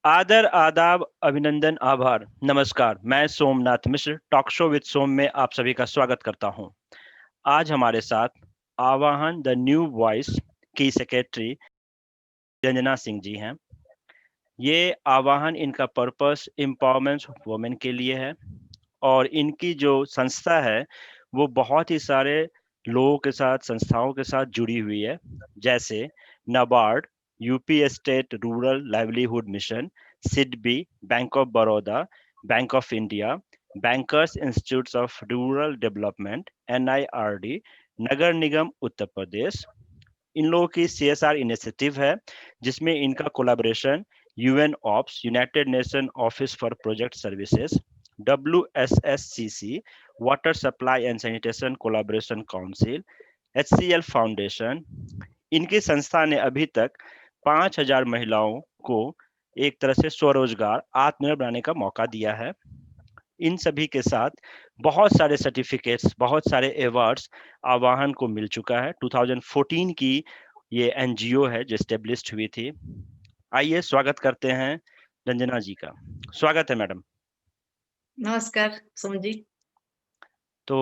आदर आदाब अभिनंदन आभार नमस्कार। मैं सोमनाथ मिश्र टॉक शो विद सोम में आप सभी का स्वागत करता हूं। आज हमारे साथ आवाहन द न्यू वॉइस की सेक्रेटरी रंजना सिंह जी हैं। ये आवाहन इनका पर्पस एम्पावरमेंट वुमेन के लिए है और इनकी जो संस्था है वो बहुत ही सारे लोगों के साथ संस्थाओं के साथ जुड़ी हुई है, जैसे NABARD, UP state rural livelihood mission, SIDBI, bank of Baroda, bank of India, bankers institute of rural development, NIRD, नगर निगम उत्तर प्रदेश। इन लोगों की सीएसआर इनिशिएटिव है जिसमें इनका collaboration UN ops, united nation office for project services, WSSCC, water supply and sanitation collaboration council, HCL foundation. इनकी संस्था ने अभी तक 5,000 महिलाओं को एक तरह से स्वरोजगार आत्मनिर्भर बनाने का मौका दिया है। इन सभी के साथ बहुत सारे सर्टिफिकेट्स, बहुत सारे अवार्ड्स आवाहन को मिल चुका है। 2014 की ये एनजीओ है जो एस्टेब्लिश्ड हुई थी। आइए स्वागत करते हैं रंजना जी का। स्वागत है मैडम। नमस्कार सोम जी। तो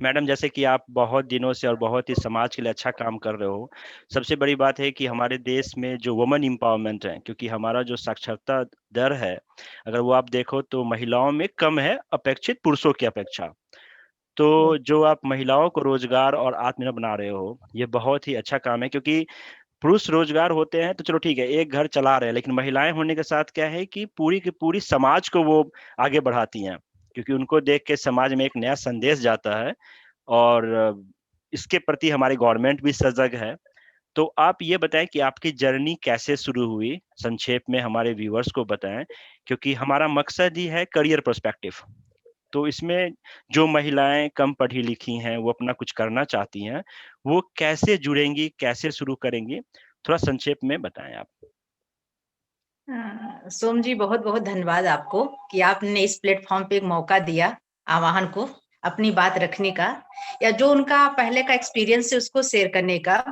मैडम, जैसे कि आप बहुत दिनों से और बहुत ही समाज के लिए अच्छा काम कर रहे हो, सबसे बड़ी बात है कि हमारे देश में जो वुमेन एम्पावरमेंट है, क्योंकि हमारा जो साक्षरता दर है अगर वो आप देखो तो महिलाओं में कम है अपेक्षित पुरुषों की अपेक्षा। तो जो आप महिलाओं को रोजगार और आत्मनिर्भर बना रहे हो ये बहुत ही अच्छा काम है, क्योंकि पुरुष रोजगार होते हैं तो चलो ठीक है, एक घर चला रहे हैं, लेकिन महिलाएं होने के साथ क्या है कि पूरी की पूरी समाज को वो आगे बढ़ाती हैं, क्योंकि उनको देख के समाज में एक नया संदेश जाता है और इसके प्रति हमारी गवर्नमेंट भी सजग है। तो आप ये बताएं कि आपकी जर्नी कैसे शुरू हुई, संक्षेप में हमारे व्यूअर्स को बताएं, क्योंकि हमारा मकसद ही है करियर पर्सपेक्टिव। तो इसमें जो महिलाएं कम पढ़ी लिखी हैं वो अपना कुछ करना चाहती हैं, वो कैसे जुड़ेंगी, कैसे शुरू करेंगी, थोड़ा संक्षेप में बताएं आप। सोम जी, बहुत बहुत धन्यवाद आपको कि आपने इस प्लेटफॉर्म पे एक मौका दिया आवाहन को अपनी बात रखने का या जो उनका पहले का एक्सपीरियंस है उसको शेयर करने का।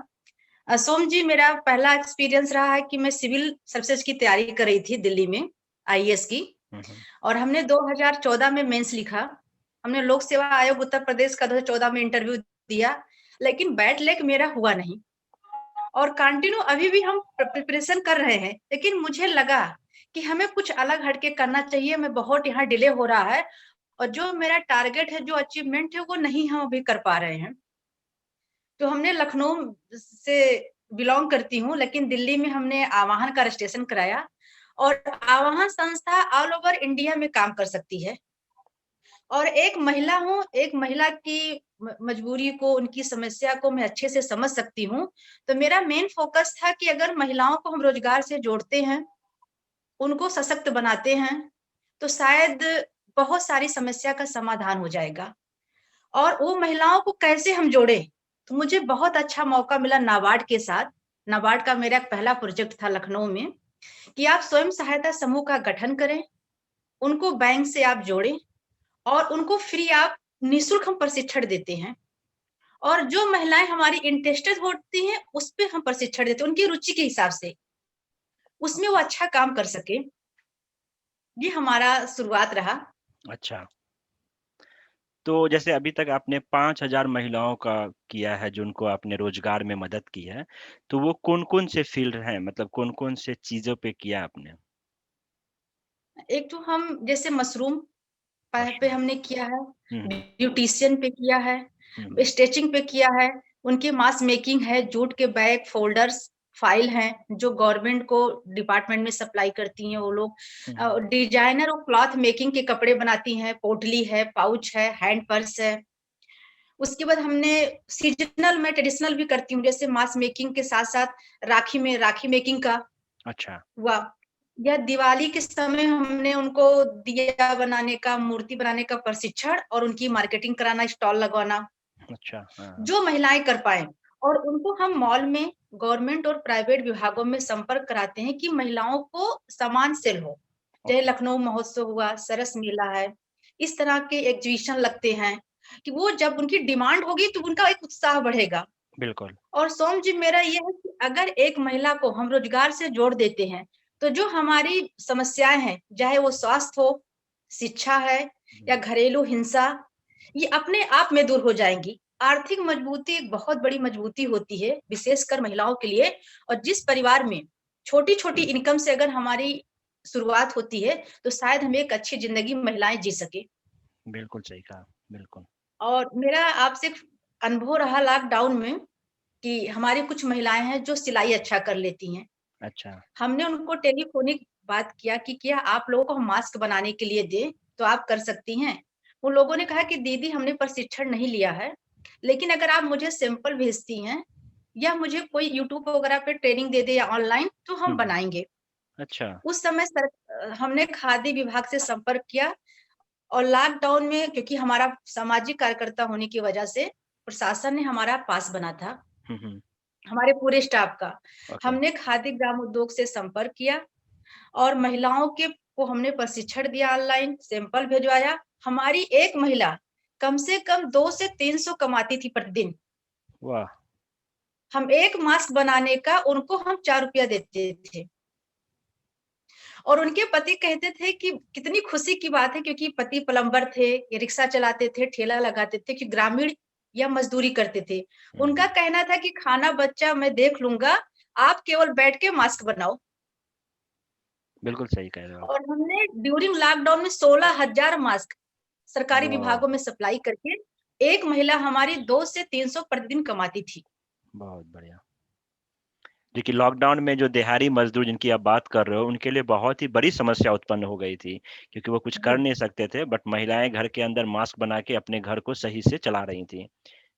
सोम जी, मेरा पहला एक्सपीरियंस रहा है कि मैं सिविल सर्विसेज की तैयारी कर रही थी दिल्ली में, आईएएस की। और हमने 2014 में मेंस लिखा। हमने लोक सेवा आयोग उत्तर प्रदेश का 2014 में इंटरव्यू दिया, लेकिन बैड लक मेरा हुआ नहीं और कंटिन्यू अभी भी हम प्रिपरेशन कर रहे हैं। लेकिन मुझे लगा कि हमें कुछ अलग हटके करना चाहिए। मैं बहुत यहाँ डिले हो रहा है और जो मेरा टारगेट है, जो अचीवमेंट है, वो नहीं हम अभी कर पा रहे हैं। तो हमने लखनऊ से बिलोंग करती हूँ, लेकिन दिल्ली में हमने आवाहन का रजिस्ट्रेशन कराया और आवाहन संस्था ऑल ओवर इंडिया में काम कर सकती है। और एक महिला हूँ, एक महिला की मजबूरी को, उनकी समस्या को मैं अच्छे से समझ सकती हूँ। तो मेरा मेन फोकस था कि अगर महिलाओं को हम रोजगार से जोड़ते हैं, उनको सशक्त बनाते हैं, तो शायद बहुत सारी समस्या का समाधान हो जाएगा। और वो महिलाओं को कैसे हम जोड़े, तो मुझे बहुत अच्छा मौका मिला नाबार्ड के साथ। नाबार्ड का मेरा पहला प्रोजेक्ट था लखनऊ में कि आप स्वयं सहायता समूह का गठन करें, उनको बैंक से आप जोड़ें और उनको फ्री आप निःशुल्क हम प्रशिक्षण देते हैं। और जो महिलाएं हमारी इंटरेस्टेड होती हैं उस पे हम प्रशिक्षण देते हैं, उनकी रुचि के हिसाब से उसमें वो अच्छा काम कर सके। ये हमारा शुरुआत रहा। अच्छा, तो जैसे अभी तक आपने 5,000 महिलाओं का किया है जो उनको आपने रोजगार में मदद की है, तो वो कौन कौन से फील्ड हैं, मतलब कौन कौन से चीजों पे किया आपने? एक तो हम जैसे मशरूम पे मशरूम। हमने किया है, हम्म। ब्यूटिशियन पे किया है, हम्म। स्टिचिंग पे किया है, उनकी मास मेकिंग है, जूट के बैग, फोल्डर्स, फाइल हैं जो गवर्नमेंट को डिपार्टमेंट में सप्लाई करती हैं वो लोग। हम्म। डिजाइनर और क्लॉथ मेकिंग के कपड़े बनाती हैं, पोटली है, पाउच है, हैंड पर्स है। उसके बाद हमने सीजनल में ट्रेडिशनल भी करती हूँ, जैसे मास मेकिंग के साथ साथ राखी में राखी मेकिंग का अच्छा। हुआ, या दिवाली के समय हमने उनको दिया बनाने का, मूर्ति बनाने का प्रशिक्षण और उनकी मार्केटिंग कराना, स्टॉल लगवाना, अच्छा। हाँ। जो महिलाएं कर पाए। और उनको हम मॉल में, गवर्नमेंट और प्राइवेट विभागों में संपर्क कराते हैं कि महिलाओं को सामान सेल हो। चाहे ओके। लखनऊ महोत्सव हुआ, सरस मेला है, इस तरह के एग्जीबिशन लगते हैं कि वो जब उनकी डिमांड होगी तो उनका एक उत्साह बढ़ेगा। बिल्कुल। और सोम जी, मेरा ये है कि अगर एक महिला को हम रोजगार से जोड़ देते हैं तो जो हमारी समस्याएं हैं, चाहे वो स्वास्थ्य हो, शिक्षा है या घरेलू हिंसा, ये अपने आप में दूर हो जाएंगी। आर्थिक मजबूती एक बहुत बड़ी मजबूती होती है, विशेषकर महिलाओं के लिए। और जिस परिवार में छोटी छोटी इनकम से अगर हमारी शुरुआत होती है, तो शायद हम एक अच्छी जिंदगी महिलाएं जी सके। बिल्कुल सही कहा, बिल्कुल। और मेरा आपसे एक अनुभव रहा लॉकडाउन में कि हमारी कुछ महिलाएं हैं जो सिलाई अच्छा कर लेती हैं। अच्छा। हमने उनको टेलीफोनिक बात किया कि क्या आप लोगों को हम मास्क बनाने के लिए दें, तो आप कर सकती हैं। उन लोगों ने कहा कि दीदी हमने प्रशिक्षण नहीं लिया है, लेकिन अगर आप मुझे सैंपल भेजती हैं या मुझे कोई यूट्यूब वगैरह पे ट्रेनिंग दे दे या ऑनलाइन, तो हम हुँ, बनाएंगे। अच्छा। उस समय हमने खादी विभाग से संपर्क किया। और लॉकडाउन में क्योंकि हमारा सामाजिक कार्यकर्ता होने की वजह से प्रशासन ने हमारा पास बना था, हुँ, हुँ, हमारे पूरे स्टाफ का। ओके। हमने खादी ग्राम उद्योग से संपर्क किया और महिलाओं के को हमने प्रशिक्षण दिया, ऑनलाइन सैंपल भिजवाया। हमारी एक महिला कम से कम 2 से 300 कमाती थी प्रतिदिन। वाह! हम एक मास्क बनाने का उनको हम 4 रुपया देते थे। और उनके पति कहते थे कि कितनी खुशी की बात है, क्योंकि पति प्लम्बर थे, ये रिक्शा चलाते थे, ठेला लगाते थे, कि ग्रामीण या मजदूरी करते थे। उनका हुँ, कहना था कि खाना बच्चा मैं देख लूंगा, आप केवल बैठ के मास्क बनाओ। बिल्कुल सही कह रहे हो आप। और हमने ड्यूरिंग लॉकडाउन में 16,000 मास्क सरकारी वाह! विभागों में सप्लाई करके एक महिला हमारी 2 से 300 प्रतिदिन कमाती थी। बहुत बढ़िया। देखिए, लॉकडाउन में जो दिहाड़ी मज़दूर जिनकी आप बात कर रहे हो, उनके लिए बहुत ही बड़ी समस्या उत्पन्न हो गई थी, क्योंकि वो कुछ कर जी, नहीं सकते थे, बट महिलाएँ घर के अंदर मास्क बना के अपने घर को सही से चला रही थीं।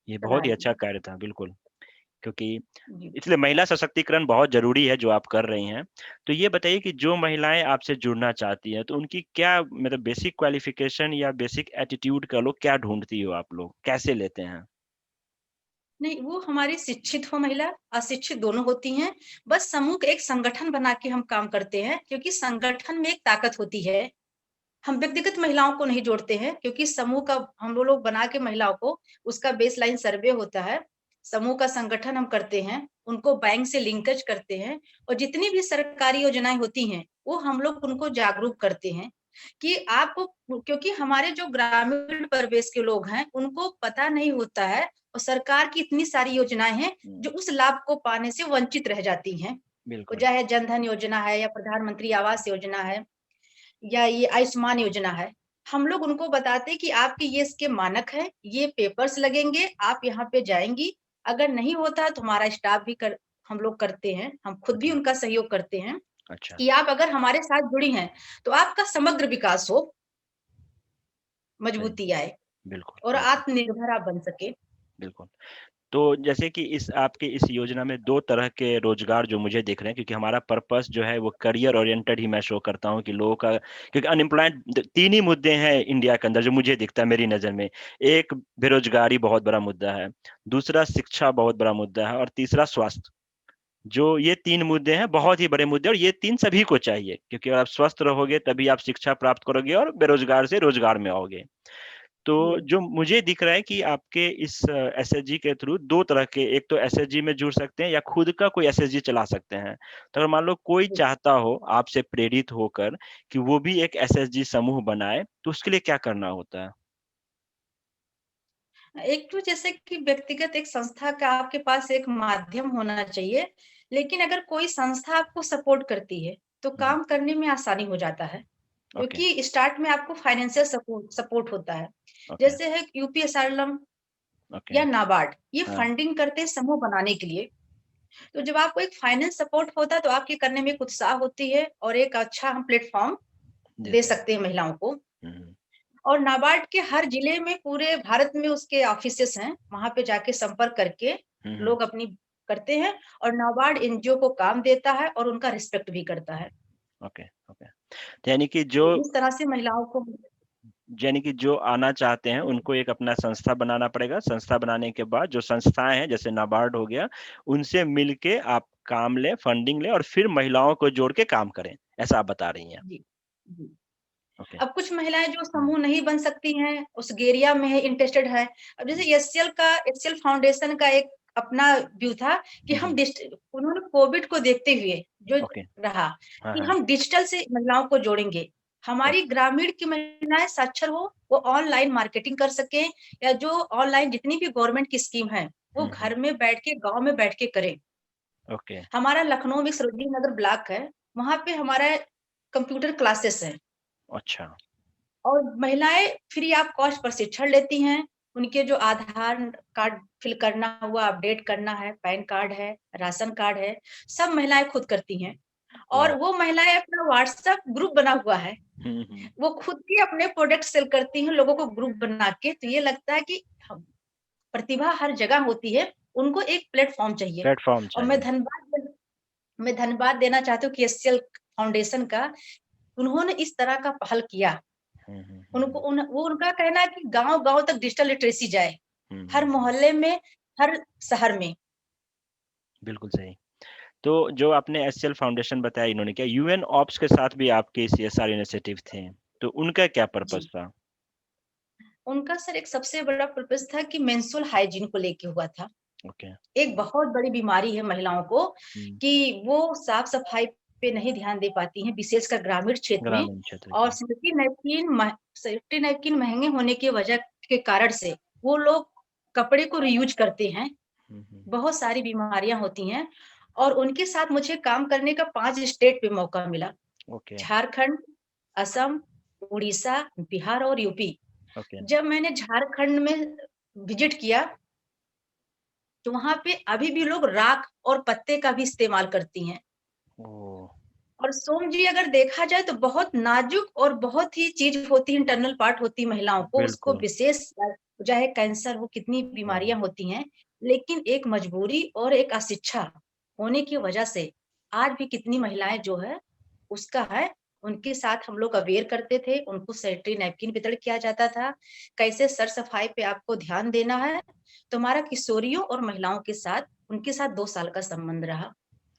ये चला बहुत ही रही अच्छा हैं। कार्य था, बिल्कुल, क्योंकि जी। इसलिए महिला सशक्तिकरण बहुत ज़रूरी है, जो आप कर रही हैं। तो ये बताइए कि जो महिलाएँ आपसे जुड़ना चाहती हैं, तो उनकी क्या मतलब बेसिक क्वालिफ़िकेशन या बेसिक एटीट्यूड कह लो, क्या ढूँढती हो आप लोग? कैसे लेते हैं? नहीं, वो हमारी शिक्षित हो महिला, अशिक्षित दोनों होती हैं। बस समूह का एक संगठन बना के हम काम करते हैं, क्योंकि संगठन में एक ताकत होती है। हम व्यक्तिगत महिलाओं को नहीं जोड़ते हैं, क्योंकि समूह का हम लोग बना के महिलाओं को उसका बेसलाइन सर्वे होता है। समूह का संगठन हम करते हैं, उनको बैंक से लिंकेज करते हैं। और जितनी भी सरकारी योजनाएं होती हैं, वो हम लोग उनको जागरूक करते हैं कि आपको, क्योंकि हमारे जो ग्रामीण परिवेश के लोग हैं, उनको पता नहीं होता है और सरकार की इतनी सारी योजनाएं हैं हुँ, जो उस लाभ को पाने से वंचित रह जाती हैं। वो बिल्कुल। चाहे जनधन योजना है या प्रधानमंत्री आवास योजना है या ये आयुष्मान योजना है। हम लोग उनको बताते हैं कि आपके ये इसके मानक हैं, ये पेपर्स लगेंगे, आप यहाँ पे जाएँगी। अगर नहीं होता है तो हमारा स्टाफ भी हम लोग करते हैं, हम खुद भी अच्छा, उनका सहयोग करते हैं अच्छा, कि आप अगर हमारे साथ जुड़ी हैं, तो आपका समग्र विकास हो, सही। मजबूती आए बिल्कुल, और बिल्कुल, आत्मनिर्भर आप बन सके। बिल्कुल। तो जैसे कि इस आपके इस योजना में 2 तरह के रोज़गार जो मुझे दिख रहे हैं, क्योंकि हमारा पर्पस जो है वो करियर ओरिएंटेड ही मैं शो करता हूँ कि लोगों का, क्योंकि अनएम्प्लॉयड 3 ही मुद्दे हैं इंडिया के अंदर जो मुझे दिखता है मेरी नज़र में। एक बेरोज़गारी बहुत बड़ा मुद्दा है, दूसरा शिक्षा बहुत बड़ा मुद्दा है और तीसरा स्वास्थ्य। जो ये 3 मुद्दे हैं, बहुत ही बड़े मुद्दे और ये 3 सभी को चाहिए, क्योंकि अगर आप स्वस्थ रहोगे तभी आप शिक्षा प्राप्त करोगे और बेरोज़गार से रोज़गार में आओगे। तो जी, जो मुझे दिख रहा है कि आपके इस एसएचजी के थ्रू 2 तरह के, एक तो एसएचजी में जुड़ सकते हैं या खुद का कोई एसएचजी चला सकते हैं। तो अगर मान लो कोई जी। चाहता हो आपसे प्रेरित होकर कि वो भी एक एसएचजी समूह बनाए, तो उसके लिए क्या करना होता है? एक तो जैसे कि व्यक्तिगत एक संस्था का आपके पास एक माध्यम होना चाहिए, लेकिन अगर कोई संस्था आपको सपोर्ट करती है, तो हुँ, काम करने में आसानी हो जाता है। ओके, क्योंकि स्टार्ट में आपको फाइनेंशियल सपोर्ट सपोर्ट होता है। ओके, जैसे है यूपीएसआरलम ओके, या नाबार्ड, ये हाँ, फंडिंग करते हैं समूह बनाने के लिए। तो जब आपको एक फाइनेंस सपोर्ट होता है, तो आपके करने में एक उत्साह होती है और एक अच्छा हम प्लेटफ़ॉर्म दे देते हैं। सकते हैं महिलाओं को। हुँ, हुँ, और नाबार्ड के हर जिले में पूरे भारत में उसके ऑफिसेस हैं, वहाँ पे जाके संपर्क करके हुँ, हुँ, लोग अपनी करते हैं। और नाबार्ड एनजीओ को काम देता है और उनका रिस्पेक्ट भी करता है। Okay, okay. तो यानी कि जो तो इस तरह से महिलाओं को जो आना चाहते हैं, उनको एक अपना संस्था बनाना पड़ेगा। संस्था बनाने के बाद जो संस्थाएँ हैं, जैसे नाबार्ड हो गया, उनसे मिलके आप काम लें, फंडिंग लें और फिर महिलाओं को जोड़ के काम करें। ऐसा आप बता रही हैं। जी, जी। ओके। अब कुछ महिलाएँ जो हुँ, समूह नहीं बन सकती हैं, उस एरिया में है, इंटरेस्टेड है। अब जैसे हुँ, एचसीएल फाउंडेशन का एक अपना व्यू था कि उन्होंने कोविड को देखते हुए जो ओके। रहा हाँ, कि हाँ। हम डिजिटल से महिलाओं को जोड़ेंगे, हमारी ग्रामीण की महिलाएं साक्षर हो, वो ऑनलाइन मार्केटिंग कर सके, या जो ऑनलाइन जितनी भी गवर्नमेंट की स्कीम है वो घर में बैठ के, गांव में बैठ के करें। ओके। हमारा लखनऊ में सरोजनी नगर ब्लॉक है, वहां पे हमारा कंप्यूटर क्लासेस है, अच्छा। और महिलाएं फ्री ऑफ कॉस्ट प्रशिक्षण लेती हैं। उनके जो आधार कार्ड फिल करना हुआ, अपडेट करना है, पैन कार्ड है, राशन कार्ड है, सब महिलाएं खुद करती हैं। वाह! और वो महिलाएं अपना व्हाट्सएप ग्रुप बना हुआ है, हुँ, हुँ। वो खुद ही अपने प्रोडक्ट सेल करती हैं लोगों को ग्रुप बना के। तो ये लगता है कि प्रतिभा हर जगह होती है, उनको एक प्लेटफॉर्म चाहिए। प्लेटफ़ॉर्म और चाहिए। मैं धन्यवाद देना चाहती हूँ कि एससीएल फाउंडेशन का, उन्होंने इस तरह का पहल किया। हुँ, हुँ, उनको हुँ, वो उनका कहना है कि गांव-गांव तक डिजिटल लिटरेसी जाए, हुँ, हर हुँ, हुँ। मोहल्ले में, हर शहर में। बिल्कुल सही। तो जो आपने एससीएल फाउंडेशन बताया इन्होंने किया, यूएन ऑप्स के साथ भी आपके सीएसआर इनिशिएटिव थे, तो उनका क्या पर्पज़ जी, था? उनका सर एक सबसे बड़ा पर्पस था कि मेंस्ट्रुअल हाइजीन को लेके हुआ था। ओके। एक बहुत बड़ी बीमारी है महिलाओं को हुँ, कि वो साफ-सफाई पे नहीं ध्यान दे पाती हैं, विशेषकर ग्रामीण क्षेत्र में। ग्रामीण क्षेत्र और की। सेफ्टी नैपकिन महँगे होने की वजह के कारण से वो लोग कपड़े को रीयूज़ करते हैं। हुँ, हुँ। बहुत सारी बीमारियाँ होती हैं, और उनके साथ मुझे काम करने का 5 स्टेट पे मौका मिला। ओके, झारखंड, असम, उड़ीसा, बिहार और यूपी। ओके। जब मैंने झारखंड में विज़िट किया, तो वहाँ पे अभी भी लोग राख और पत्ते का भी इस्तेमाल करती हैं। ओह! और सोम जी, अगर देखा जाए तो बहुत नाजुक और बहुत ही चीज़ होती है, इंटरनल पार्ट होती है महिलाओं को, उसको बिल्कुल। विशेष चाहे कैंसर हो, कितनी हाँ, बीमारियाँ होती हैं, लेकिन एक मजबूरी और एक अशिक्षा होने की वजह से आज भी कितनी महिलाएँ जो है, उसका है, उनके साथ हम लोग अवेयर करते थे, उनको सैनिटरी नैपकिन वितरण किया जाता था, कैसे सर-सफाई पे आपको ध्यान देना है। तो हमारा किशोरियों और महिलाओं के साथ, उनके साथ 2 साल का संबंध रहा।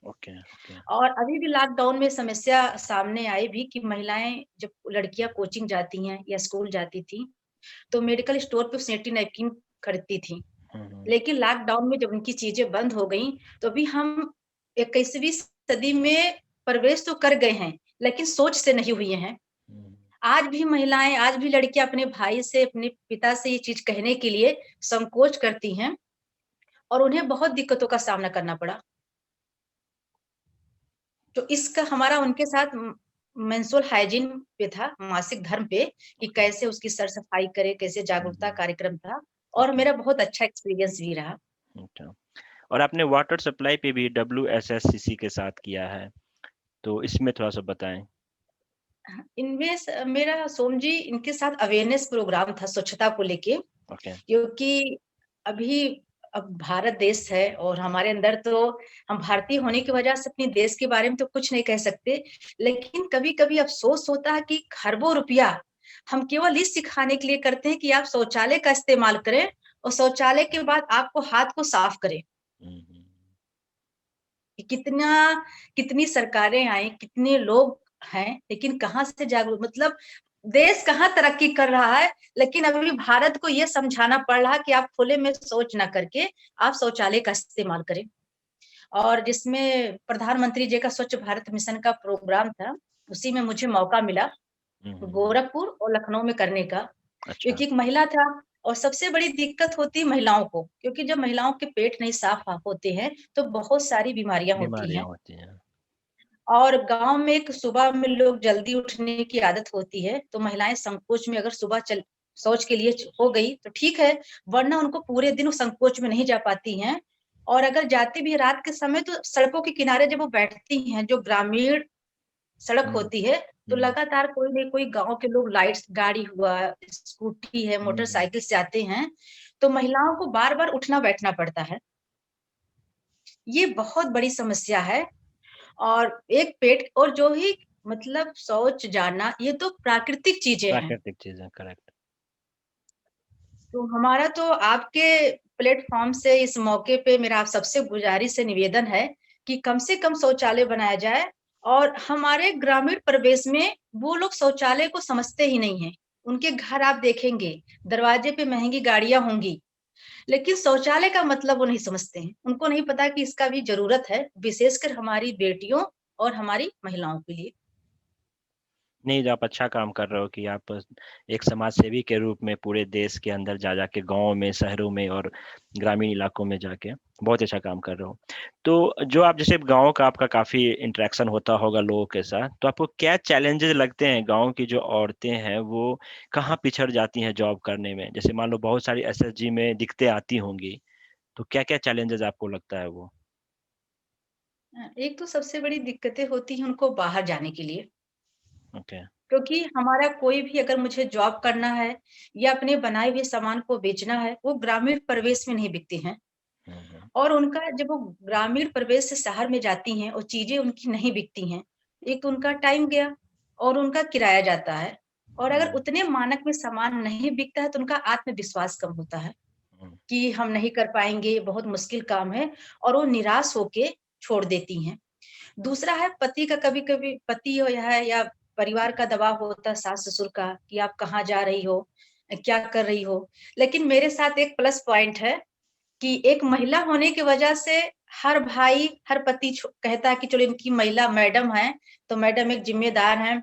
Okay, okay. और अभी भी लॉकडाउन में समस्या सामने आई भी कि महिलाएँ, जब लड़कियाँ कोचिंग जाती हैं या स्कूल जाती थी, तो मेडिकल स्टोर पे सैनिटरी नैपकिन खरीदती थी। हुँ, हुँ, लेकिन लॉकडाउन में जब उनकी चीज़ें बंद हो गईं, तो अभी हम 21वीं सदी में प्रवेश तो कर गए हैं, लेकिन सोच से नहीं हुए हैं। हुँ। आज भी महिलाएँ, आज भी लड़कियाँ अपने भाई से, अपने पिता से ये चीज़ कहने के लिए संकोच करती हैं, और उन्हें बहुत दिक्कतों का सामना करना पड़ा। तो इसका हमारा उनके साथ मेंस्ट्रुअल हाइजीन पे था, मासिक धर्म पे, कि ओके, कैसे उसकी सर-सफाई करें, कैसे हुँ, जागरूकता हुँ, कार्यक्रम था, और ओके, मेरा बहुत अच्छा एक्सपीरियंस भी रहा। अच्छा। और आपने वाटर सप्लाई पे भी डब्ल्यूएसएससीसी के साथ किया है, तो इसमें थोड़ा-सा बताएँ? इनमें मेरा सोम जी, इनके साथ अवेयरनेस प्रोग्राम था स्वच्छता को लेके, ओके। क्योंकि अभी अब भारत देश है, और हमारे अंदर तो, हम भारतीय होने की वजह से अपने देश के बारे में तो कुछ नहीं कह सकते, लेकिन कभी-कभी अफ़सोस होता है कि खरबों रुपया हम केवल इस सिखाने के लिए करते हैं कि आप शौचालय का इस्तेमाल करें, और शौचालय के बाद आपको हाथ को साफ करें। हुँ, हुँ। कि कितनी सरकारें आई, कितने लोग हैं, लेकिन कहाँ से जागरूक, मतलब देश कहाँ तरक्की कर रहा है, लेकिन अभी भारत को ये समझाना पड़ रहा है कि आप खुले में शौच ना करके आप शौचालय का इस्तेमाल करें। और जिसमें प्रधानमंत्री जी का स्वच्छ भारत मिशन का प्रोग्राम था, उसी में मुझे मौका मिला हुँ, हुँ, हुँ। गोरखपुर और लखनऊ में करने का। अच्छा, क्योंकि एक महिला था, और सबसे बड़ी दिक्कत होती है महिलाओं को, क्योंकि जब महिलाओं के पेट नहीं साफ होते हैं, तो बहुत सारी बीमारियाँ होती बीमारियाँ हैं। होती हैं। और गाँव में एक सुबह में लोग जल्दी उठने की आदत होती है, तो महिलाएँ संकोच में, अगर सुबह चल शौच के लिए हो गई तो ठीक है, वरना उनको पूरे दिन उस संकोच में नहीं जा पाती हैं। और अगर जाती भी है रात के समय, तो सड़कों के किनारे जब वो बैठती हैं, जो ग्रामीण सड़क हुँ, होती है, तो हुँ, लगातार कोई न कोई गाँव के लोग, लाइट्स गाड़ी हुआ, स्कूटी है, हुँ, हुँ। मोटरसाइकिल से आते हैं, तो महिलाओं को बार-बार उठना-बैठना पड़ता है। ये बहुत बड़ी समस्या है। और एक पेट, और जो ही, मतलब शौच जाना, ये तो प्राकृतिक चीज़ें हैं। प्राकृतिक चीज़ें, करेक्ट। तो हमारा तो आपके प्लेटफ़ॉर्म से इस मौके पे मेरा आप सबसे गुज़ारिश है, निवेदन है कि कम से कम शौचालय बनाया जाए। और हमारे ग्रामीण परिवेश में वो लोग शौचालय को समझते ही नहीं हैं। उनके घर आप देखेंगे, दरवाजे पे महँगी गाड़ियाँ होंगी, लेकिन शौचालय का मतलब वो नहीं समझते हैं। उनको नहीं पता कि इसका भी ज़रूरत है, विशेषकर हमारी बेटियों और हमारी महिलाओं के लिए। नहीं, आप अच्छा काम कर रहे हो कि आप एक समाज सेवी के रूप में पूरे देश के अंदर जा के गाँव में, शहरों में और ग्रामीण इलाकों में जाके बहुत अच्छा काम कर रहे हो। तो जो आप जैसे गाँव का आपका काफ़ी इंटरेक्शन होता होगा लोगों के साथ, तो आपको क्या चैलेंजेज़ लगते हैं गाँव की जो औरतें हैं, वो कहाँ पिछड़ जाती हैं जॉब करने में? जैसे मान लो बहुत सारी एसएचजी में दिक्कतें आती होंगी, तो क्या-क्या चैलेंजेज़ आपको लगता है वो? एक तो सबसे बड़ी दिक्कतें होती हैं उनको बाहर जाने के लिए। ओके। क्योंकि हमारा कोई भी अगर मुझे जॉब करना है या अपने बनाए हुए सामान को बेचना है, वो ग्रामीण परिवेश में नहीं बिकते हैं। हुँ, हुँ। और उनका जब वो ग्रामीण परिवेश से शहर में जाती हैं और चीज़ें उनकी नहीं बिकती हैं, एक तो उनका टाइम गया और उनका किराया जाता है। और अगर हुँ, उतने मानक में सामान नहीं बिकता है, तो उनका आत्मविश्वास कम होता है हुँ, कि हम नहीं कर पाएँगे, बहुत मुश्किल काम है और वो निराश होके छोड़ देती हैं। दूसरा है पति का कभी-कभी पति हो या परिवार का दबाव होता है सास-ससुर का कि आप कहाँ जा रही हो? क्या कर रही हो? लेकिन मेरे साथ एक प्लस पॉइंट है कि एक महिला होने की वजह से हर भाई, हर पति कहता है कि चलो इनकी महिला मैडम है, तो मैडम एक ज़िम्मेदार हैं।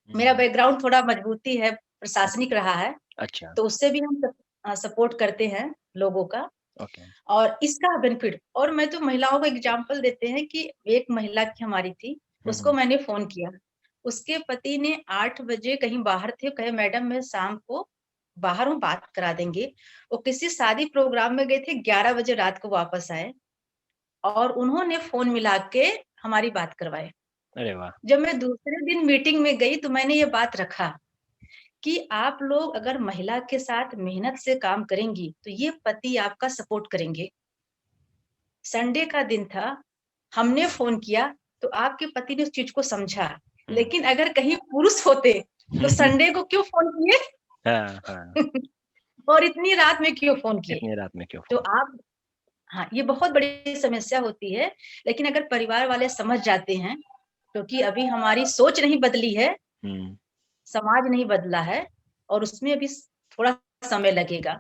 मेरा हुँ, बैकग्राउंड थोड़ा मजबूती है, प्रशासनिक रहा है, अच्छा, तो उससे भी हम सपोर्ट करते हैं लोगों का। ओके। और इसका बेनिफिट और मैं तो महिलाओं को एग्जाम्पल देते हैं कि एक महिला की हमारी थी, हुँ, उसको हुँ, मैंने फ़ोन किया। उसके पति ने 8 बजे कहीं बाहर थे, कहे मैडम मैं शाम को बाहर हूँ, बात करा देंगे। वो किसी शादी प्रोग्राम में गए थे, 11 बजे रात को वापस आए और उन्होंने फ़ोन मिला के हमारी बात करवाई। अरे वाह! जब मैं दूसरे दिन मीटिंग में गई तो मैंने ये बात रखा कि आप लोग अगर महिला के साथ मेहनत से काम करेंगी, तो ये पति आपका सपोर्ट करेंगे। संडे का दिन था, हमने फ़ोन किया, तो आपके पति ने उस चीज़ को समझा। हुँ। लेकिन अगर कहीं पुरुष होते, तो संडे को क्यों फ़ोन किए? हाँ, हाँ, और इतनी रात में क्यों फ़ोन किए? इतनी रात में क्यों तो फ़ोन? आप हाँ, ये बहुत बड़ी समस्या होती है, लेकिन अगर परिवार वाले समझ जाते हैं, क्योंकि अभी हमारी सोच नहीं बदली है, हुँ, समाज नहीं बदला है और उसमें अभी थोड़ा समय लगेगा।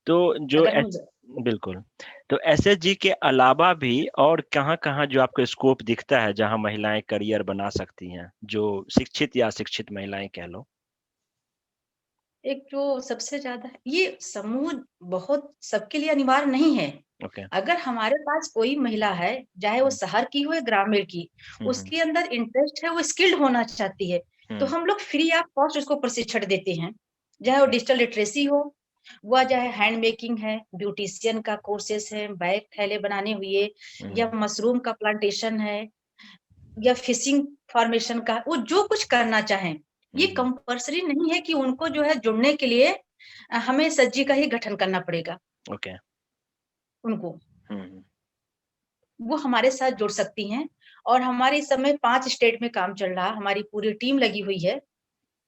तो जो अगर हम एस बिल्कुल, तो एसएचजी के अलावा भी और कहाँ-कहाँ जो आपको स्कोप दिखता है, जहाँ महिलाएँ करियर बना सकती हैं, जो शिक्षित या अशिक्षित महिलाएँ कह लो? एक जो सबसे ज़्यादा ये समूह बहुत सबके लिए अनिवार्य नहीं है। ओके। अगर हमारे पास कोई महिला है, चाहे वो हुँ, शहर की हो या ग्रामीण की, हुँ, हुँ, उसके अंदर इंटरेस्ट है, वो स्किल्ड होना चाहती है, तो हुँ, हम लोग फ्री ऑफ कॉस्ट उसको प्रशिक्षण देते हैं। चाहे वो ओके। डिजिटल लिटरेसी हो, हुआ चाहे हैंड मेकिंग है, ब्यूटीशियन का कोर्सेज़ है, बैग थैले बनाने हुए हुँ, या हुँ, मशरूम का प्लांटेशन है या फिशिंग फॉर्मेशन का, वो जो कुछ करना चाहें, हुँ, ये हुँ, कंपल्सरी नहीं है कि उनको जो है जुड़ने के लिए हमें सज्जी का ही गठन करना पड़ेगा ओके। उनको। हुँ, हुँ, वो हमारे साथ जुड़ सकती हैं और हमारे इस समय 5 स्टेट में काम चल रहा है, हमारी पूरी टीम लगी हुई है,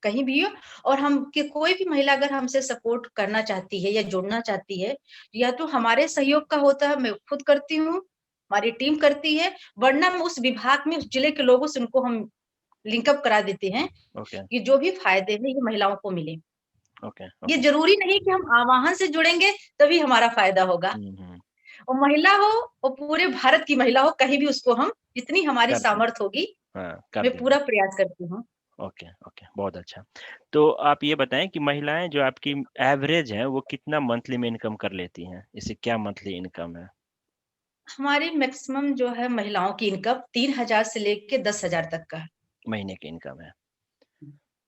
कहीं भी हो और हम कि कोई भी महिला अगर हमसे सपोर्ट करना चाहती है या जुड़ना चाहती है, या तो हमारे सहयोग का होता है, मैं खुद करती हूँ, हमारी टीम करती है, वरना हम उस विभाग में उस जिले के लोगों से उनको हम लिंक अप करा देते हैं, ओके, कि जो भी फ़ायदे हैं ये महिलाओं को मिले। ओके, ये ओके। ज़रूरी नहीं कि हम आवाहन से जुड़ेंगे तभी हमारा फ़ायदा होगा। हुँ, हुँ, वो महिला हो, वो पूरे भारत की महिला हो, कहीं भी उसको हम जितनी हमारी कर दें। सामर्थ होगी, हाँ, कर मैं देंगे। पूरा प्रयास करती हूँ। ओके, ओके, बहुत अच्छा। तो आप ये बताएँ कि महिलाएँ जो आपकी एवरेज हैं, वो कितना मंथली में इनकम कर लेती हैं? जैसे क्या मंथली इनकम है? हमारी मैक्सिमम जो है महिलाओं की इनकम 3,000 से लेके 10,000 तक का है। महीने की इनकम है?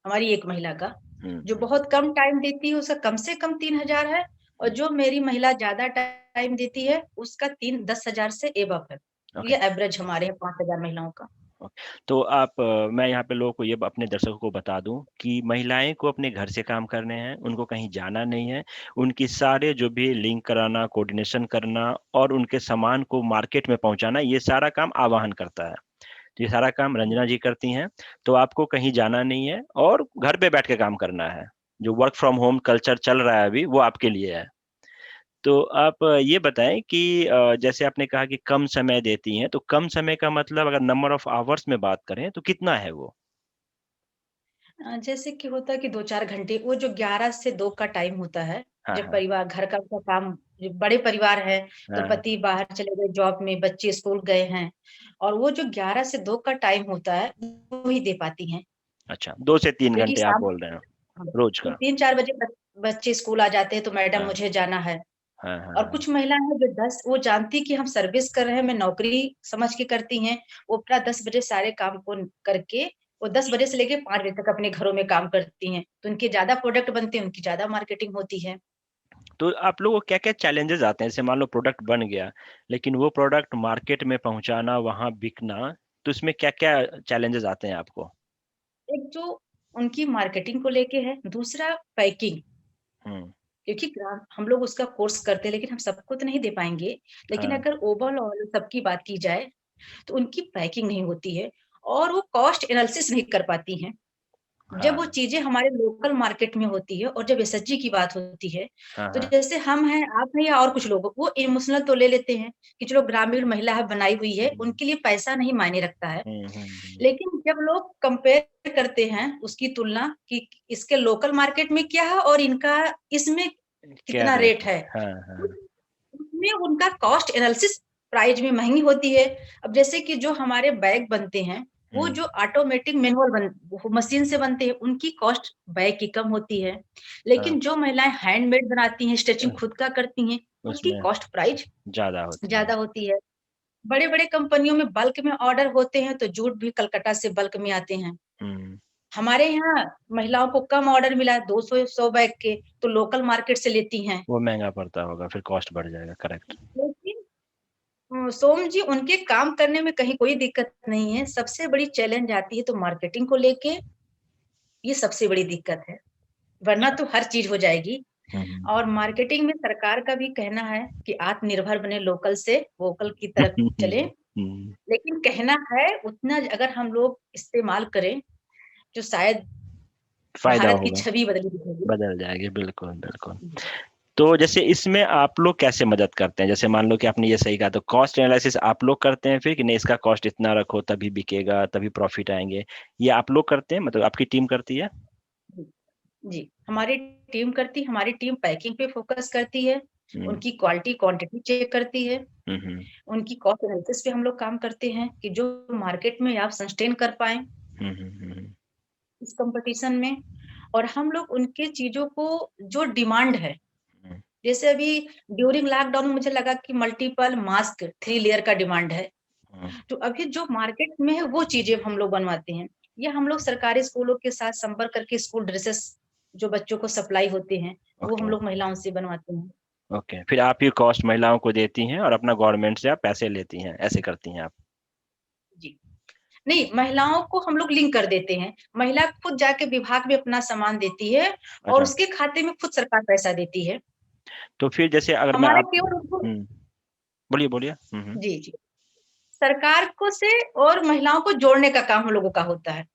हमारी एक महिला का, हुँ, जो हुँ, बहुत कम टाइम देती है उसका कम से कम 3,000 है और हुँ, जो मेरी महिला ज़्यादा टाइम देती है उसका 3 10,000 से एबव है। ओके, ये एवरेज हमारे है 5,000 महिलाओं का। ओके। तो आप मैं यहाँ पे लोगों को ये अपने दर्शकों को बता दूँ कि महिलाएँ को अपने घर से काम करने हैं, उनको कहीं जाना नहीं है। उनकी सारे जो भी लिंक कराना, कोऑर्डिनेशन करना और उनके सामान को मार्केट में पहुँचाना, ये सारा काम आवाहन करता है। तो ये सारा काम हुँ। रंजना जी करती हैं, तो आपको कहीं जाना नहीं है और घर पे बैठ के काम करना है। जो वर्क फ्रॉम होम कल्चर चल रहा है अभी, वो आपके लिए है। तो आप ये बताएँ कि जैसे आपने कहा कि कम समय देती हैं, तो कम समय का मतलब अगर नंबर ऑफ आवर्स में बात करें, तो कितना है वो? जैसे कि होता है कि 2-4 घंटे वो जो 11 से 2 का टाइम होता है, हाँ, जब हाँ, परिवार घर का उनका काम, जो बड़े परिवार है तो हाँ, पति बाहर चले गए जॉब में, बच्चे स्कूल गए हैं, और वो जो 11 से 2 का टाइम होता है वो ही दे पाती हैं, अच्छा 2 से 3 क्योंकि घंटे आप शाम बोल रहे हो हाँ, रोज तो का? 3-4 बजे बच्चे स्कूल आ जाते हैं तो मैडम हाँ, मुझे जाना है। हाँ, हाँ, और हाँ, कुछ महिलाएं हैं जो 10, वो जानती कि हम सर्विस कर रहे हैं, मैं नौकरी समझ के करती हैं, वो अपना 10 बजे सारे काम को करके वो 10 बजे से लेके 5 बजे तक अपने घरों में काम करती हैं, तो उनके ज्यादा प्रोडक्ट बनते हैं, उनकी ज्यादा मार्केटिंग होती है। तो आप लोगों को क्या-क्या चैलेंजेस आते हैं? जैसे मान लो प्रोडक्ट बन गया, लेकिन वो प्रोडक्ट मार्केट में पहुँचाना, वहाँ बिकना, तो इसमें क्या-क्या चैलेंजेस आते हैं आपको? एक जो उनकी मार्केटिंग को लेके है, दूसरा पैकिंग, हुँ, क्योंकि हम लोग उसका कोर्स करते हैं लेकिन हम सबको तो नहीं दे पाएंगे, लेकिन हाँ, अगर ओवरऑल सबकी बात की जाए तो उनकी पैकिंग नहीं होती है और वो कॉस्ट एनालिसिस नहीं कर पाती हैं। जब वो हाँ, चीज़ें हमारे लोकल मार्केट में होती है और जब एसएचजी की बात होती है, हाँ, तो हाँ। जैसे हम हैं, आप हैं या और कुछ लोग, वो इमोशनल तो ले लेते हैं कि चलो ग्रामीण महिला है, बनाई हुई है, हुँ, उनके लिए पैसा नहीं मायने रखता है। हुँ, हुँ, हुँ। लेकिन जब लोग कंपेयर करते हैं उसकी तुलना कि इसके लोकल मार्केट में क्या है और इनका इसमें क्या कितना रेट रेट है? है, हाँ, हाँ। उसमें उनका कॉस्ट एनालिसिस प्राइस में महँगी होती है। अब जैसे कि जो हमारे बैग बनते हैं, वो हुँ, जो ऑटोमेटिक मैनुअल वो मशीन से बनते हैं, उनकी कॉस्ट बैग की कम होती है। हाँ, लेकिन जो महिलाएँ हैंडमेड बनाती हैं, अ, स्टिचिंग खुद का करती हैं, उनकी उसमें कॉस्ट प्राइस ज़्यादा होती है। ज़्यादा होती है। बड़े-बड़े कंपनियों में बल्क में ऑर्डर होते हैं, तो जूट भी कलकत्ता से बल्क में आते हैं। हुँ, हमारे यहाँ महिलाओं को कम ऑर्डर मिला 200 100 बैग के, तो लोकल मार्केट से लेती हैं। वो महँगा पड़ता होगा, फिर कॉस्ट बढ़ जाएगा, करेक्ट। लेकिन सोम जी, उनके काम करने में कहीं कोई दिक्कत नहीं है, सबसे बड़ी चैलेंज आती है तो मार्केटिंग को लेके, ये सबसे बड़ी दिक्कत है, वरना अच्छा। तो हर चीज़ हो जाएगी। हुँ, हुँ। और मार्केटिंग में सरकार का भी कहना है कि आत्मनिर्भर बने, लोकल से वोकल की तरफ चलें, हुँ, लेकिन कहना है उतना अगर हम लोग इस्तेमाल करें, तो शायद फ़ायदा भारत की होगा, छवि बदली दिखेगी। बदल जाएगी, बिल्कुल, बिल्कुल। तो जैसे इसमें आप लोग कैसे मदद करते हैं? जैसे मान लो कि आपने ये सही कहा, तो कॉस्ट एनालिसिस आप लोग करते हैं फिर कि नहीं इसका कॉस्ट इतना रखो तभी बिकेगा, तभी प्रॉफ़िट आएँगे, ये आप लोग करते हैं मतलब आपकी टीम करती है? जी, जी, हमारी टीम पैकिंग पे फ़ोकस करती है, हुँ, उनकी क्वालिटी क्वांटिटी चेक करती है, हुँ, हुँ, उनकी कॉस्ट एनालिसिस पे हम लोग काम करते हैं कि जो मार्केट में आप सस्टेन कर पाएँ हुँ, हुँ, हुँ, हुँ, इस कॉम्पिटिशन में, और हम लोग उनके चीज़ों को जो डिमांड है, हुँ, जैसे अभी ड्यूरिंग लॉकडाउन में मुझे लगा कि मल्टीपल मास्क 3 लेयर का डिमांड है, हुँ, तो अभी जो मार्केट में है वो चीज़ें हम लोग बनवाते हैं। या हम लोग सरकारी स्कूलों के साथ संपर्क करके स्कूल ड्रेसेस जो बच्चों को सप्लाई होते हैं, वो हम ओके, लोग महिलाओं से बनवाते हैं। ओके। फिर आप ये कॉस्ट महिलाओं को देती हैं और अपना गवर्नमेंट से आप पैसे लेती हैं, ऐसे करती हैं आप? जी। नहीं, महिलाओं को हम लोग लिंक कर देते हैं। महिला खुद जाके विभाग में अपना सामान देती है और अच्छा, उसके खाते में खुद सरकार पैसा देती है। तो फिर जैसे अगर मैं हमारा आप केवल उनको हुँ, बोलिए, बोलिए। हुँ, हुँ। जी, जी। सरकार को से और महिलाओं को जोड़ने का काम हम लोगों का होता है।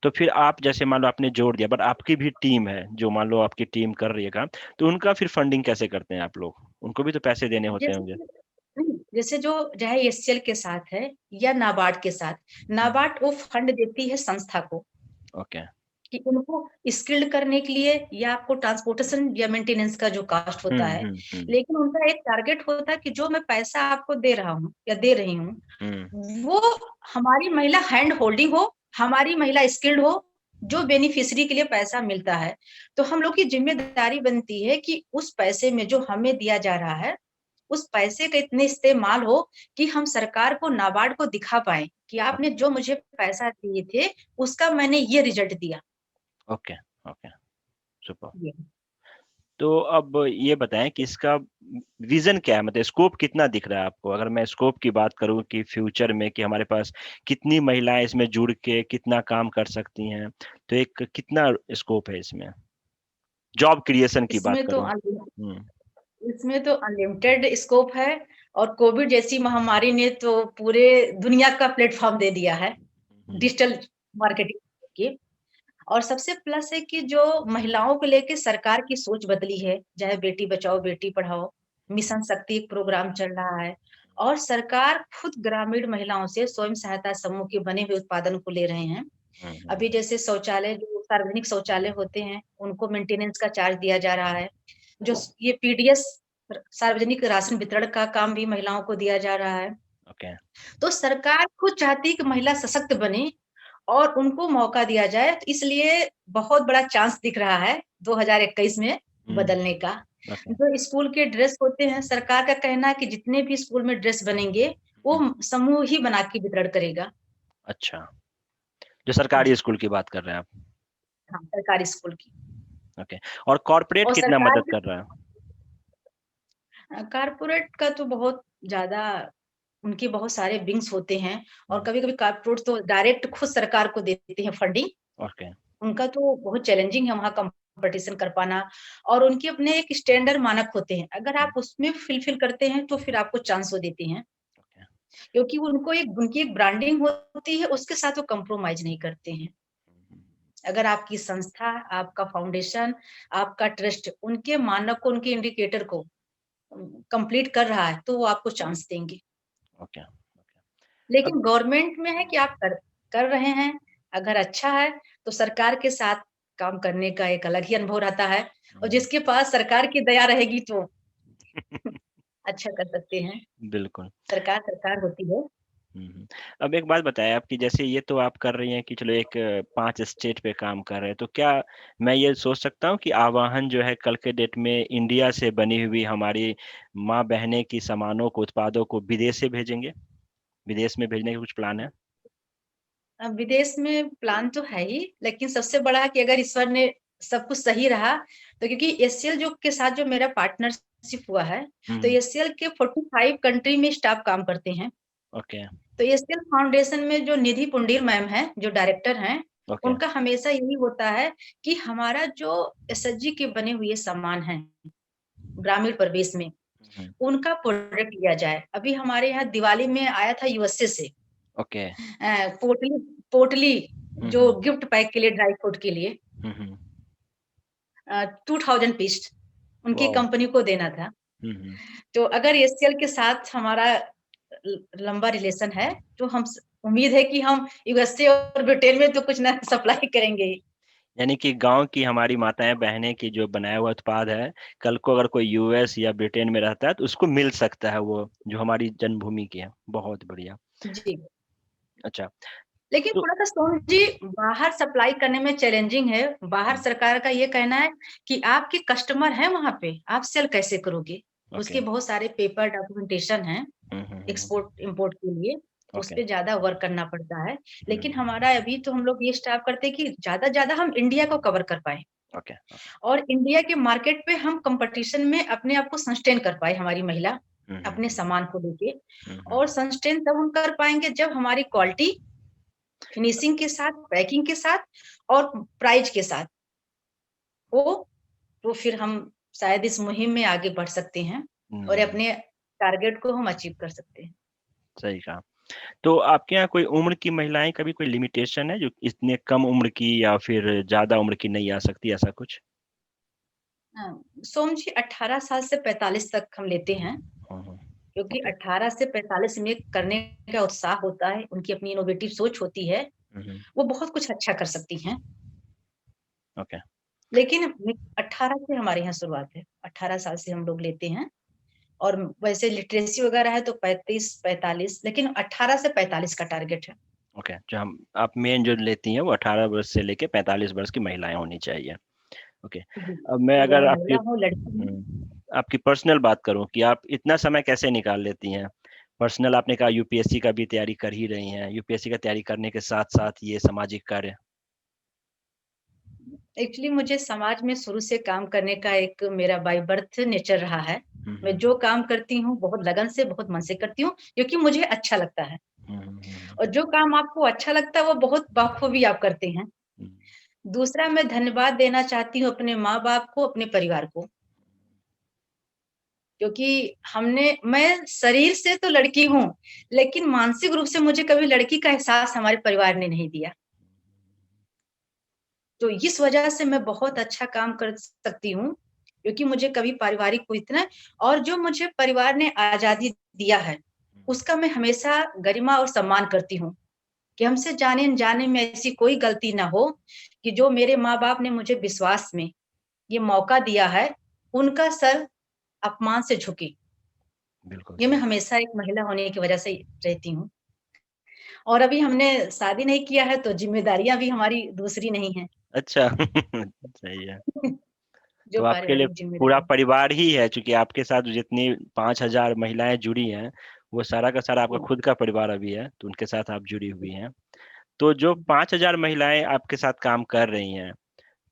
तो फिर आप जैसे मान लो आपने जोड़ दिया बट आपकी भी टीम है, जो मान लो आपकी टीम कर रही है काम, तो उनका फिर फंडिंग कैसे करते हैं आप लोग? उनको भी तो पैसे देने होते जैसे होंगे? कि नहीं, जैसे जो चाहे एचसीएल के साथ है या नाबार्ड के साथ, हुँ, नाबार्ड वो फंड देती है संस्था को ओके। कि उनको स्किल्ड करने के लिए या आपको ट्रांसपोर्टेशन या मेंटेनेंस का जो कॉस्ट हुँ, होता है। हुँ, हुँ, लेकिन उनका एक टारगेट होता है कि जो मैं पैसा आपको दे रहा हूँ या दे रही हूँ, हुँ, वो हमारी महिला हैंड होल्डिंग हो, हमारी महिला स्किल्ड हो, जो बेनिफिशियरी के लिए पैसा मिलता है। तो हम लोग की ज़िम्मेदारी बनती है कि उस पैसे में जो हमें दिया जा रहा है, उस पैसे का इतने इस्तेमाल हो कि हम सरकार को, नाबार्ड को दिखा पाएँ कि आपने जो मुझे पैसा दिए थे, उसका मैंने ये रिज़ल्ट दिया। Okay, okay, super. ये तो अब ये बताएँ कि इसका विज़न क्या है? मतलब स्कोप कितना दिख रहा है आपको? अगर मैं स्कोप की बात करूँ कि फ्यूचर में कि हमारे पास कितनी महिलाएँ इसमें जुड़ के कितना काम कर सकती हैं, तो एक कितना स्कोप है इसमें? जॉब क्रिएशन की बात इसमें तो करूँ। अनलि हुँ, इसमें तो अनलिमिटेड स्कोप है, और कोविड जैसी महामारी ने तो पूरे दुनिया का प्लेटफ़ॉर्म दे दिया है, हुँ, डिजिटल मार्केटिंग की। और सबसे प्लस है कि जो महिलाओं को लेके सरकार की सोच बदली है, चाहे बेटी बचाओ, बेटी पढ़ाओ, मिशन शक्ति एक प्रोग्राम चल रहा है, और सरकार खुद ग्रामीण महिलाओं से स्वयं सहायता समूह के बने हुए उत्पादन को ले रहे हैं। हुँ, अभी हुँ, जैसे शौचालय, जो सार्वजनिक शौचालय होते हैं, उनको मेंटेनेंस का चार्ज दिया जा रहा है। जो ये पीडीएस सार्वजनिक राशन वितरण का काम भी महिलाओं को दिया जा रहा है। ओके। तो सरकार खुद चाहती है कि महिला सशक्त बने और उनको मौका दिया जाए, तो इसलिए बहुत बड़ा चांस दिख रहा है 2021 में बदलने का। ओके। जो स्कूल के ड्रेस होते हैं, सरकार का कहना है कि जितने भी स्कूल में ड्रेस बनेंगे वो समूह ही बना के वितरण करेगा। अच्छा, जो सरकारी जी, स्कूल की बात कर रहे हैं आप। हाँ, सरकारी स्कूल की। ओके, और कॉर्पोरेट और कितना सरकार मदद कर रहा है? कारपोरेट का तो बहुत ज्यादा, उनके बहुत सारे विंग्स होते हैं और हम्म, कभी-कभी कारपोरेट तो डायरेक्ट खुद सरकार को देते हैं फंडिंग। ओके। उनका तो बहुत चैलेंजिंग है वहाँ कंपटीशन कर पाना, और उनके अपने एक स्टैंडर्ड मानक होते हैं। अगर आप उसमें फुलफिल करते हैं तो फिर आपको चांस वो देते हैं, ओके। क्योंकि उनकी एक ब्रांडिंग होती है, उसके साथ वो कंप्रोमाइज नहीं करते हैं। अगर आपकी संस्था, आपका फाउंडेशन, आपका ट्रस्ट उनके मानक को, उनके इंडिकेटर को कंप्लीट कर रहा है तो वो आपको चांस देंगे। ओके। लेकिन अब गवर्नमेंट में है कि आप कर रहे हैं, अगर अच्छा है तो सरकार के साथ काम करने का एक अलग ही अनुभव रहता है, और जिसके पास सरकार की दया रहेगी तो अच्छा कर सकते हैं। बिल्कुल। सरकार सरकार होती है। अब एक बात बताएँ आप कि जैसे ये तो आप कर रही हैं कि चलो एक 5 स्टेट पे काम कर रहे हैं, तो क्या मैं ये सोच सकता हूँ कि आवाहन जो है कल के डेट में इंडिया से बनी हुई हमारी माँ-बहनें की सामानों को, उत्पादों को विदेश से भेजेंगे? विदेश में भेजने का कुछ प्लान है? विदेश में प्लान तो है ही, लेकिन सबसे बड़ा है कि अगर ईश्वर ने सब कुछ सही रहा तो, क्योंकि एचसीएल जो के साथ जो मेरा पार्टनरशिप हुआ है, तो हुँ, एचसीएल के 45 कंट्री में स्टाफ काम करते हैं। ओके, तो एचसीएल फाउंडेशन में जो निधि पुंडीर मैम हैं, जो डायरेक्टर हैं, ओके। उनका हमेशा यही होता है कि हमारा जो एसएचजी के बने हुए सामान हैं, ग्रामीण परिवेश में, हुँ, उनका प्रोडक्ट लिया जाए। अभी हमारे यहाँ दिवाली में आया था यूएसए से ओके। पोटली पोटली हुँ, जो हुँ, गिफ्ट पैक के लिए, ड्राई फ्रूट के लिए हुँ, हुँ। 2000 पीस उनकी वाओ! कंपनी को देना था। हुँ, हुँ। तो अगर एचसीएल के साथ हमारा लंबा रिलेशन है, तो हम उम्मीद है कि हम यूएसए और ब्रिटेन में तो कुछ ना सप्लाई करेंगे ही। यानी कि गाँव की हमारी माताएँ-बहनें की जो बनाया हुआ उत्पाद है, कल को अगर कोई यूएस या ब्रिटेन में रहता है, तो उसको मिल सकता है वो, जो हमारी जन्मभूमि की है। बहुत बढ़िया। जी, अच्छा, लेकिन तो थोड़ा-सा सोनू जी, बाहर सप्लाई करने में चैलेंजिंग है। बाहर हुँ, सरकार का ये कहना है कि आपके कस्टमर हैं वहाँ पे, आप सेल कैसे करोगे? ओके। उसके बहुत सारे पेपर डॉक्यूमेंटेशन हैं। हुँ, हुँ, हुँ, हुँ। एक्सपोर्ट इम्पोर्ट के लिए, तो ओके। उसपे ज़्यादा वर्क करना पड़ता है। हुँ, लेकिन हुँ। हमारा अभी तो हम लोग ये स्टार्ट करते हैं कि ज़्यादा से ज़्यादा हम इंडिया को कवर कर पाएँ, ओके, ओके। और इंडिया के मार्केट पे हम कॉम्पिटिशन में अपने आप को सस्टेन कर पाएँ, हमारी महिला हुँ, हुँ, अपने हुँ। सामान को लेके। हुँ, हुँ। और सस्टेन तब हम कर पाएँगे जब हमारी क्वालिटी, फिनिशिंग के साथ, पैकिंग के साथ और प्राइस के साथ हो, तो फिर हम शायद इस मुहिम में आगे बढ़ सकते हैं और हुँ, अपने टारगेट को हम अचीव कर सकते हैं। सही कहा। तो आपके यहाँ कोई उम्र की महिलाएँ का भी कोई लिमिटेशन है, जो इतने कम उम्र की या फिर ज़्यादा उम्र की नहीं आ सकती, ऐसा कुछ? सोम जी, 18 साल से 45 तक हम लेते हैं, हुँ, हुँ। क्योंकि ओके। 18 से 45 में करने का उत्साह होता है, उनकी अपनी इनोवेटिव सोच होती है, हुँ, हुँ। वो बहुत कुछ अच्छा कर सकती हैं। ओके। लेकिन 18 से हमारे यहाँ शुरुआत है, 18 साल से हम लोग लेते हैं, और वैसे लिटरेसी वगैरह है तो 35-45, लेकिन 18 से 45 का टारगेट है। ओके, जो हम आप मेन जो लेती हैं, वो 18 वर्ष से लेके 45 वर्ष की महिलाएँ होनी चाहिए। ओके। जी, अब मैं चाहे अगर वह आपकी महिला हो, लड़की हो। आपकी पर्सनल बात करूँ कि आप इतना समय कैसे निकाल लेती हैं? पर्सनल आपने कहा यूपीएससी का भी तैयारी कर ही रही हैं, यूपीएससी का तैयारी करने के साथ-साथ ये सामाजिक कार्य। एक्चुअली मुझे समाज में शुरू से काम करने का एक मेरा बाय बर्थ नेचर रहा है। हुँ, मैं हुँ। जो काम करती हूँ बहुत लगन से, बहुत मन से करती हूँ, क्योंकि मुझे अच्छा लगता है। हुँ, हुँ, हुँ, और जो काम आपको अच्छा लगता है वो बहुत बाखूबी आप करते हैं। हुँ। दूसरा, मैं धन्यवाद देना चाहती हूँ अपने माँ-बाप को, अपने परिवार को, क्योंकि मैं शरीर से तो लड़की हूँ, लेकिन मानसिक रूप से मुझे कभी लड़की का एहसास हमारे परिवार ने नहीं दिया। तो इस वजह से मैं बहुत अच्छा काम कर सकती हूँ, क्योंकि मुझे कभी पारिवारिक को इतना, और जो मुझे परिवार ने आज़ादी दिया है, उसका मैं हमेशा गरिमा और सम्मान करती हूँ, कि हमसे जाने-अनजाने में ऐसी कोई गलती ना हो, कि जो मेरे माँ-बाप ने मुझे विश्वास में ये मौका दिया है, उनका सर अपमान से झुके। बिल्कुल ये मैं सही। हमेशा एक महिला होने की वजह से रहती हूँ। और अभी हमने शादी नहीं किया है तो जिम्मेदारियां भी हमारी दूसरी नहीं है। अच्छा सही है। जो तो आपके लिए पारिवारिक पूरा जिम्मेदारी। परिवार ही है, क्योंकि आपके साथ जितनी 5,000 महिलाएं जुड़ी हैं, वो सारा का सारा आपका खुद का परिवार अभी है, तो उनके साथ आप जुड़ी हुई हैं। तो जो 5,000 महिलाएं आपके साथ काम कर रही हैं,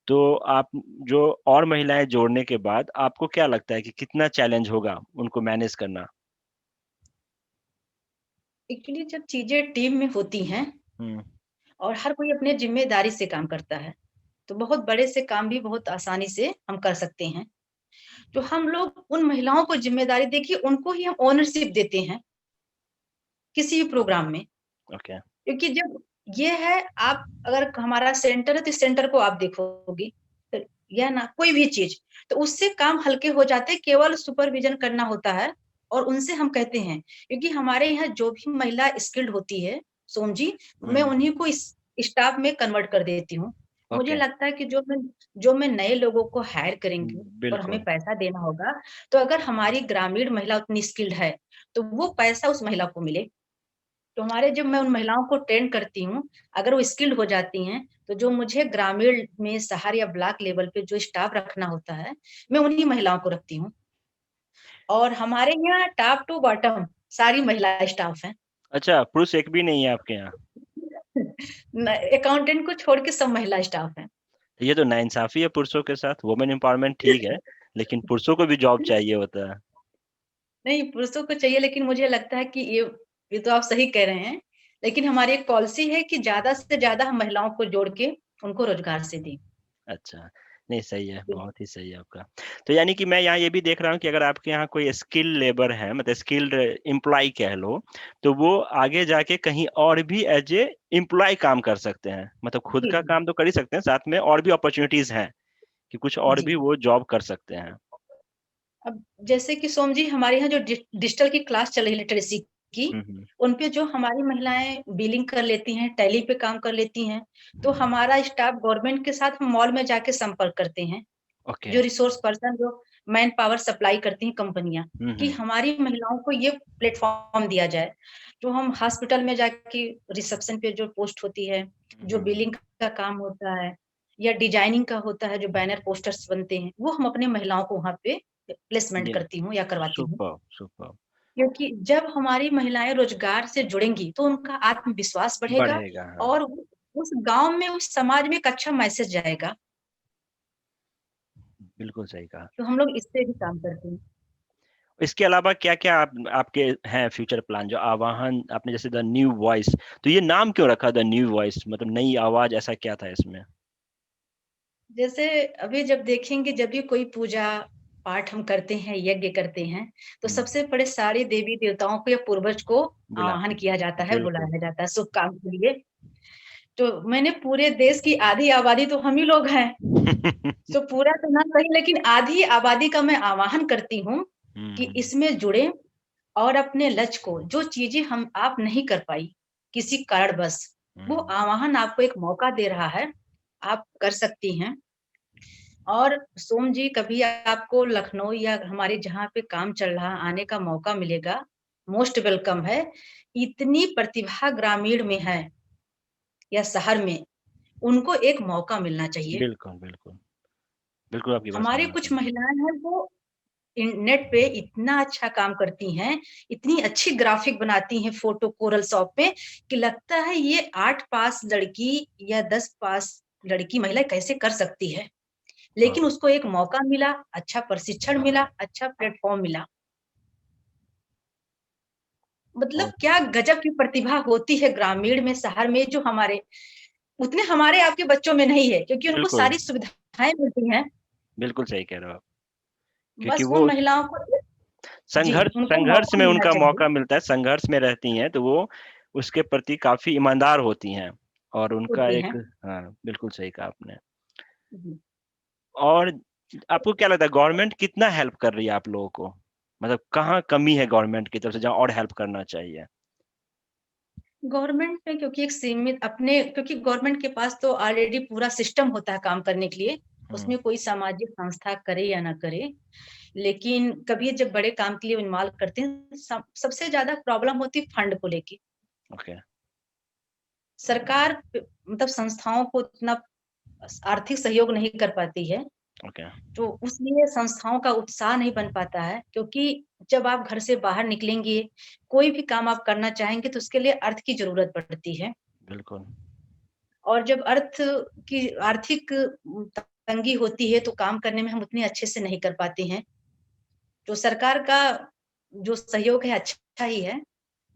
तो आप जो और महिलाएं जोड़ने के बाद आपको क्या लगता है कि कितना चैलेंज होगा उनको मैनेज करना? एक्चुअली जब चीजें टीम में होती हैं हम्म। और हर कोई अपने जिम्मेदारी से काम करता है, तो बहुत बड़े से काम भी बहुत आसानी से हम कर सकते हैं। तो हम लोग उन महिलाओं को जिम्मेदारी देखिए, उनको ही हम ओनरशिप देते हैं किसी भी प्रोग्राम में। ओके। क्योंकि जब ये है, आप अगर हमारा सेंटर है तो इस सेंटर को आप देखोगे, तो या ना कोई भी चीज, तो उससे काम हल्के हो जाते हैं, केवल सुपरविजन करना होता है। और उनसे हम कहते हैं, क्योंकि हमारे यहाँ जो भी महिला स्किल्ड होती है सोम जी, मैं हम्म। उन्हीं को इस स्टाफ में कन्वर्ट कर देती हूँ। मुझे ओके। लगता है कि जो मैं नए लोगों को हायर करेंगी और हमें बिल्कुल। पैसा देना होगा, तो अगर हमारी ग्रामीण महिला उतनी स्किल्ड है, तो वो पैसा उस महिला को मिले। तो हमारे जब मैं उन महिलाओं को ट्रेन करती हूँ, अगर वो स्किल्ड हो जाती हैं, तो जो मुझे ग्रामीण में शहर या ब्लॉक लेवल पे जो स्टाफ रखना होता है, मैं उन्हीं महिलाओं को रखती हूँ। और हमारे यहाँ टॉप टू बॉटम सारी महिला स्टाफ हैं। अच्छा, पुरुष एक भी नहीं है आपके यहाँ? अकाउंटेंट को छोड़ के सब महिला स्टाफ हैं। ये तो नाइंसाफी है पुरुषों के साथ। वुमेन एम्पावरमेंट ठीक है, लेकिन पुरुषों को भी जॉब चाहिए होता है। नहीं, पुरुषों को चाहिए, लेकिन मुझे लगता है कि ये तो आप सही कह रहे हैं, लेकिन हमारी एक पॉलिसी है कि ज्यादा से ज्यादा हम महिलाओं को जोड़ के उनको रोजगार से दें। अच्छा, नहीं सही है, बहुत ही सही है आपका। तो यानी कि मैं यहाँ ये भी देख रहा हूँ कि अगर आपके यहाँ कोई स्किल लेबर है, मतलब स्किल्ड एम्प्लॉय कह लो, तो वो आगे जाके कहीं और भी एज ए एम्प्लॉय काम कर सकते हैं। मतलब खुद जी का जी काम तो कर ही सकते हैं, साथ में और भी अपॉर्चुनिटीज हैं कि कुछ और जी। भी वो जॉब कर सकते हैं। अब जैसे कि सोम जी, हमारे यहाँ जो डिजिटल की क्लास चल रही है लिटरेसी की, हम्म। उनपे जो हमारी महिलाएं बिलिंग कर लेती हैं, टैली पे काम कर लेती हैं, तो हमारा स्टाफ गवर्नमेंट के साथ हम मॉल में जाके संपर्क करते हैं। ओके। जो रिसोर्स पर्सन, जो मैन पावर सप्लाई करती हैं कंपनियां, कि हम्म। हमारी महिलाओं को ये प्लेटफॉर्म दिया जाए। तो हम हॉस्पिटल में जाके रिसेप्शन पे जो पोस्ट होती है, जो हम्म। बिलिंग का काम होता है, या डिजाइनिंग का होता है, जो बैनर पोस्टर्स बनते हैं, वो हम अपने महिलाओं को वहां पे प्लेसमेंट ये करती हूँ या करवाती हूँ। Super super. क्योंकि जब हमारी महिलाएं रोजगार से जुड़ेंगी, तो उनका आत्मविश्वास बढ़ेगा, बढ़ेगा, हाँ। और उस गांव में, उस समाज में एक अच्छा मैसेज जाएगा। बिल्कुल सही कहा। तो हम लोग इससे भी काम करते हैं। इसके अलावा क्या-क्या आपके हैं फ्यूचर प्लान? जो आवाहन आपने जैसे द न्यू वॉइस, तो ये नाम क्यों रखा द न्यू वॉइस? मतलब नई आवाज, ऐसा क्या था इसमें? जैसे अभी जब देखेंगे, जब भी कोई पूजा पाठ हम करते हैं, यज्ञ करते हैं, तो हुँ, सबसे बड़े सारे देवी देवताओं को या पूर्वज को बुलाते आवाहन हैं। किया जाता है, बिल्कुल। बुलाया जाता है शुभ काम के लिए। तो मैंने पूरे देश की आधी आबादी तो हम ही लोग हैं, तो पूरा तो ना सही, लेकिन आधी आबादी का मैं आवाहन करती हूँ कि हुँ, इसमें जुड़े, और अपने लक्ष्य को, जो चीजें हम आप नहीं कर पाई किसी कारणवश, वो हुँ, आवाहन आपको एक मौका दे रहा है, आप कर सकती हैं। और सोम जी, कभी आपको लखनऊ या हमारे जहाँ पे काम चल रहा आने का मौका मिलेगा, मोस्ट वेलकम है। इतनी प्रतिभा ग्रामीण में है या शहर में, उनको एक मौका मिलना चाहिए। बिल्कुल, बिल्कुल। बिल्कुल आपकी बात से हमारी मैं कुछ सहमत हूँ। महिलाएं हैं, वो नेट पे इतना अच्छा काम करती हैं, इतनी अच्छी ग्राफिक बनाती हैं फोटो कोरल शॉप पे, कि लगता है ये 8 पास लड़की या 10 पास लड़की महिला कैसे कर सकती है। हाँ, लेकिन उसको एक मौका मिला, अच्छा प्रशिक्षण मिला, अच्छा प्लेटफॉर्म मिला। मतलब बहुत क्या गजब की प्रतिभा होती है ग्रामीण में, शहर में, जो हमारे उतने हमारे आपके बच्चों में नहीं है, क्योंकि उनको बिल्कुल, सारी सुविधाएं मिलती हैं। बिल्कुल सही कह रहे हो आप। क्योंकि बस वो उन महिलाओं को, जी, संघर्ष उनको संघर्ष मौका में मिलना उनका चाहिए। मौका मिलता है, संघर्ष में रहती हैं, तो वो उसके प्रति काफ़ी ईमानदार होती हैं, और उनका होती एक, हैं। हाँ, बिल्कुल सही कहा आपने। जी। और आपको क्या लगता है गवर्नमेंट कितना हेल्प कर रही है आप लोगों को? मतलब कहाँ कमी है गवर्नमेंट की तरफ से जहाँ और हेल्प करना चाहिए? गवर्नमेंट में क्योंकि एक सीमित अपने, क्योंकि गवर्नमेंट के पास तो ऑलरेडी पूरा सिस्टम होता है काम करने के लिए, उसमें कोई सामाजिक संस्था करे या ना करे, लेकिन कभी जब बड़े काम के लिए इन्वॉल्व करते हैं, सबसे ज्यादा प्रॉब्लम होती है फंड को लेके। ओके। सरकार मतलब संस्थाओं को इतना आर्थिक सहयोग नहीं कर पाती है, ओके। तो उसलिए संस्थाओं का उत्साह नहीं बन पाता है, क्योंकि जब आप घर से बाहर निकलेंगे, कोई भी काम आप करना चाहेंगे तो उसके लिए अर्थ की जरूरत पड़ती है। बिल्कुल। और जब अर्थ की आर्थिक तंगी होती है तो काम करने में हम उतने अच्छे से नहीं कर पाते हैं। तो सरकार का जो सहयोग है अच्छा ही है,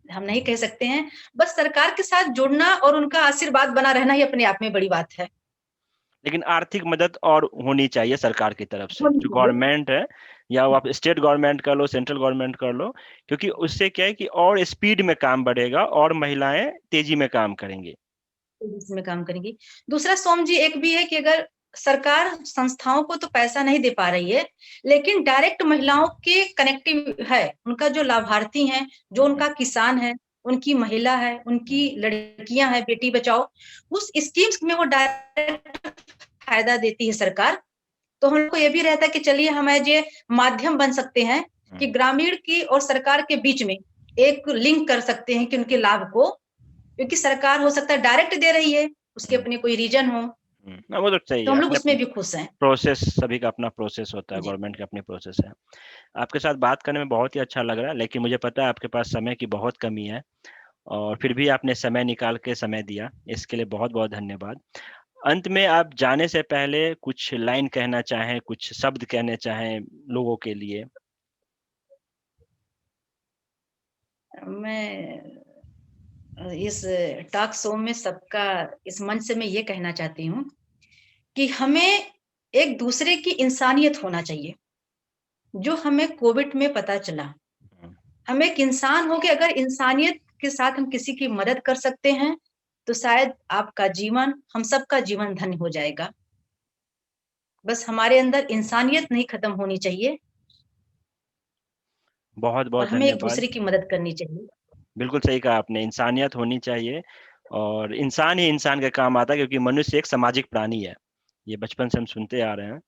हम नहीं कह सकते हैं। बस सरकार के साथ जुड़ना और उनका आशीर्वाद बना रहना ही अपने आप में बड़ी बात है। लेकिन आर्थिक मदद और होनी चाहिए सरकार की तरफ से, होनी जो चाहिए। गवर्नमेंट है, या वो आप स्टेट गवर्नमेंट कर लो, सेंट्रल गवर्नमेंट कर लो, क्योंकि उससे क्या है कि और स्पीड में काम बढ़ेगा और महिलाएं तेजी में काम करेंगी। इसमें काम करेंगी। दूसरा सोम जी एक भी है कि अगर सरकार संस्थाओं को तो पैसा नहीं दे पा रही है, लेकिन डायरेक्ट महिलाओं के कनेक्टिव है, उनका जो लाभार्थी हैं, जो उनका किसान है, उनकी महिला है, उनकी लड़कियां हैं, बेटी बचाओ, उस स्कीम्स में वो डायरेक्ट फायदा देती है सरकार। तो हमको ये भी रहता है कि चलिए हम एज ए माध्यम बन सकते हैं कि ग्रामीण की और सरकार के बीच में एक लिंक कर सकते हैं कि उनके लाभ को, क्योंकि सरकार हो सकता है डायरेक्ट दे रही है, उसके अपने कोई रीजन हो, वो तो सही तो है, हम लोग अपने उसमें भी खुश हैं। प्रोसेस, सभी का अपना प्रोसेस होता है, जी। गवर्नमेंट की अपनी प्रोसेस है। आपके साथ बात करने में बहुत ही अच्छा लग रहा है, लेकिन मुझे पता है आपके पास समय की बहुत कमी है, और फिर भी आपने समय निकाल के समय दिया, इसके लिए बहुत बहुत धन्यवाद। अंत में आप जाने से पहले कुछ लाइन कहना चाहें, कुछ शब्द कहने चाहें लोगों के लिए? मैं इस टॉक शो में सबका, इस मंच से मैं ये कहना चाहती हूँ कि हमें एक दूसरे की इंसानियत होना चाहिए, जो हमें कोविड में पता चला। हम एक इंसान हो के अगर इंसानियत के साथ हम किसी की मदद कर सकते हैं, तो शायद आपका जीवन, हम सबका जीवन धन्य हो जाएगा। बस हमारे अंदर इंसानियत नहीं खत्म होनी चाहिए, बहुत और बहुत हमें एक धन्यवाद। दूसरे की मदद करनी चाहिए। बिल्कुल सही कहा आपने, इंसानियत होनी चाहिए, और इंसान ही इंसान के काम आता है, क्योंकि मनुष्य एक सामाजिक प्राणी है, ये बचपन से हम सुनते आ रहे हैं।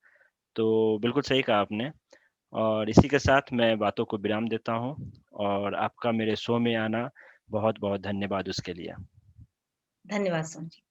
तो बिल्कुल सही कहा आपने, और इसी के साथ मैं बातों को विराम देता हूँ, और आपका मेरे शो में आना बहुत बहुत धन्यवाद उसके लिए। धन्यवाद सोम जी।